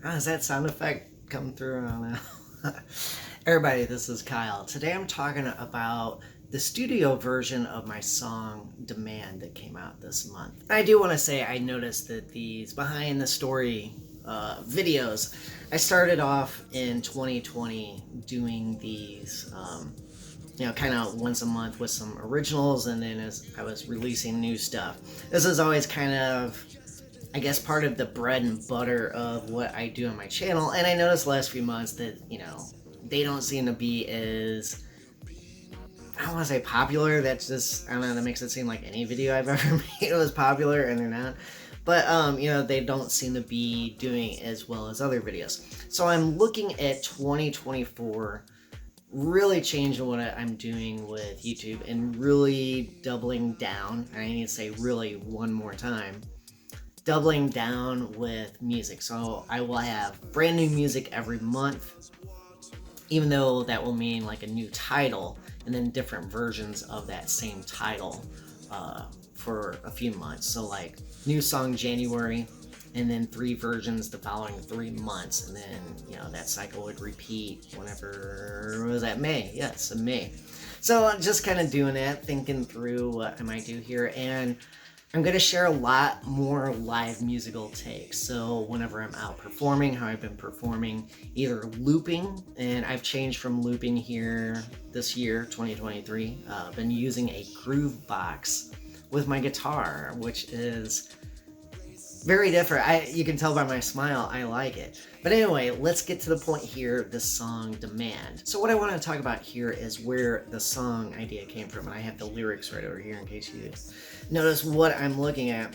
Oh, is that sound effect come through? I don't know. Everybody, this is Kyle. Today I'm talking about the studio version of my song Demand that came out this month. I do want to say I noticed that these behind the story videos, I started off in 2020 doing these, kind of once a month with some originals, and then as I was releasing new stuff. This is always kind of, I guess, part of the bread and butter of what I do on my channel. And I noticed the last few months that, they don't seem to be as, I don't want to say popular. That's just, I don't know, that makes it seem like any video I've ever made was popular, and they're not. But, they don't seem to be doing as well as other videos. So I'm looking at 2024 really changing what I'm doing with YouTube and really doubling down. I need to say really one more time, doubling down with music. So I will have brand new music every month, even though that will mean like a new title and then different versions of that same title for a few months. So like new song January, and then 3 versions the following 3 months, and then that cycle would repeat whenever was that May. Yes, in May. So I'm just kind of doing that, thinking through what I might do here, and I'm going to share a lot more live musical takes. So whenever I'm out performing, how I've been performing, either looping, and I've changed from looping here this year, 2023. I've been using a groove box with my guitar, which is very different. You can tell by my smile, I like it. But anyway, let's get to the point here, the song Demand. So what I want to talk about here is where the song idea came from, and I have the lyrics right over here in case you notice what I'm looking at.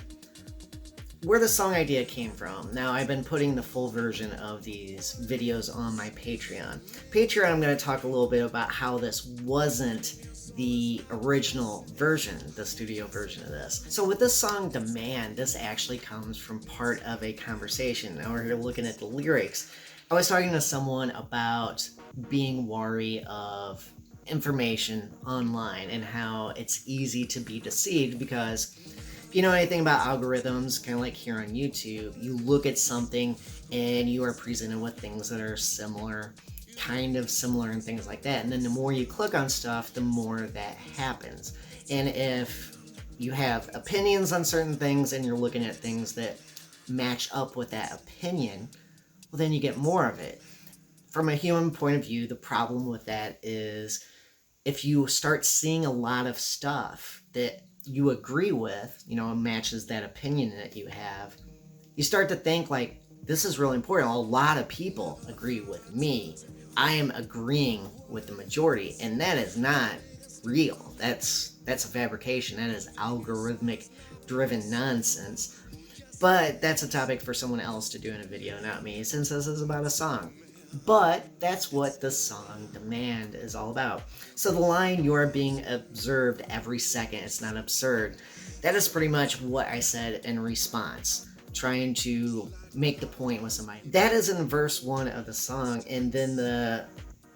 Where the song idea came from. Now, I've been putting the full version of these videos on my Patreon. I'm going to talk a little bit about how this wasn't the original version, the studio version of this. So with this song Demand, this actually comes from part of a conversation. Now we're here looking at the lyrics. I was talking to someone about being wary of information online and how it's easy to be deceived, because if you know anything about algorithms, kind of like here on YouTube, you look at something and you are presented with things that are similar, kind of similar, and things like that. And then the more you click on stuff, the more that happens. And if you have opinions on certain things and you're looking at things that match up with that opinion, well, then you get more of it. From a human point of view, the problem with that is if you start seeing a lot of stuff that you agree with, matches that opinion that you have, you start to think like, this is really important. A lot of people agree with me. I am agreeing with the majority, and that is not real. That's a fabrication. That is algorithmic driven nonsense. But that's a topic for someone else to do in a video, not me, since this is about a song. But that's what the song Demand is all about. So the line, "you are being observed every second, it's not absurd," that is pretty much what I said in response, trying to make the point with somebody. That is in verse 1 of the song, and then the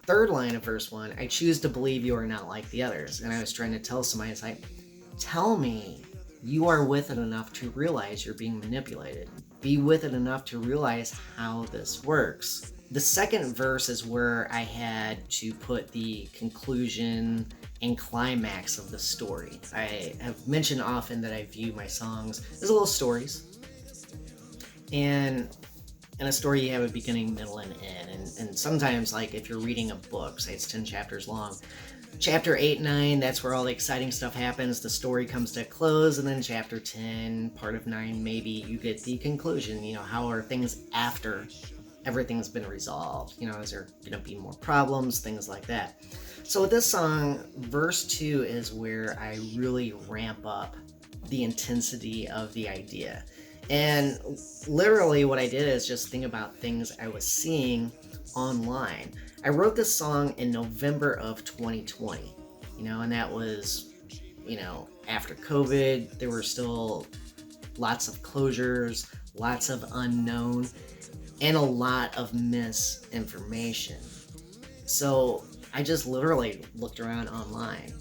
third line of verse 1, "I choose to believe you are not like the others." And I was trying to tell somebody, it's like, tell me you are with it enough to realize you're being manipulated. Be with it enough to realize how this works. The second verse is where I had to put the conclusion and climax of the story. I have mentioned often that I view my songs as little stories. And in a story, you have a beginning, middle, and end. And sometimes, like if you're reading a book, say it's 10 chapters long, chapter 8, 9, that's where all the exciting stuff happens. The story comes to a close, and then chapter 10, part of 9, maybe you get the conclusion. How are things after everything's been resolved? Is there going to be more problems, things like that. So with this song, verse 2 is where I really ramp up the intensity of the idea. And literally what I did is just think about things I was seeing online. I wrote this song in November of 2020, and that was, after COVID. There were still lots of closures, lots of unknown, and a lot of misinformation. So I just literally looked around online,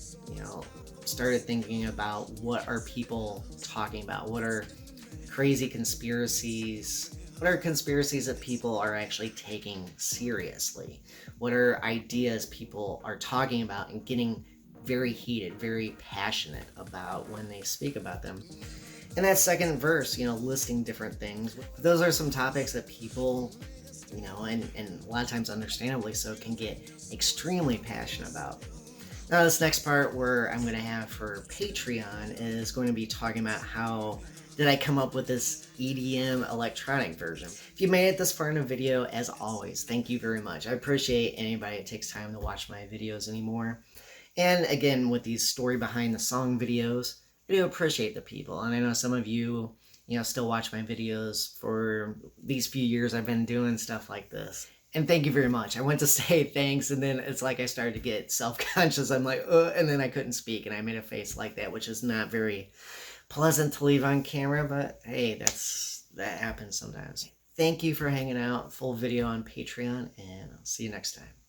started thinking about what are people talking about, what are crazy conspiracies What are conspiracies that people are actually taking seriously? What are ideas people are talking about and getting very heated, very passionate about when they speak about them? In that second verse, listing different things. Those are some topics that people, and a lot of times understandably so, can get extremely passionate about. Now, this next part where I'm going to have for Patreon is going to be talking about how did I come up with this EDM electronic version. If you made it this far in a video, as always, thank you very much. I appreciate anybody that takes time to watch my videos anymore. And again, with these story behind the song videos, I do appreciate the people. And I know some of you, still watch my videos for these few years I've been doing stuff like this. And thank you very much. I went to say thanks, and then it's like I started to get self-conscious. I'm like, and then I couldn't speak, and I made a face like that, which is not very pleasant to leave on camera, but hey, that happens sometimes. Thank you for hanging out. Full video on Patreon, and I'll see you next time.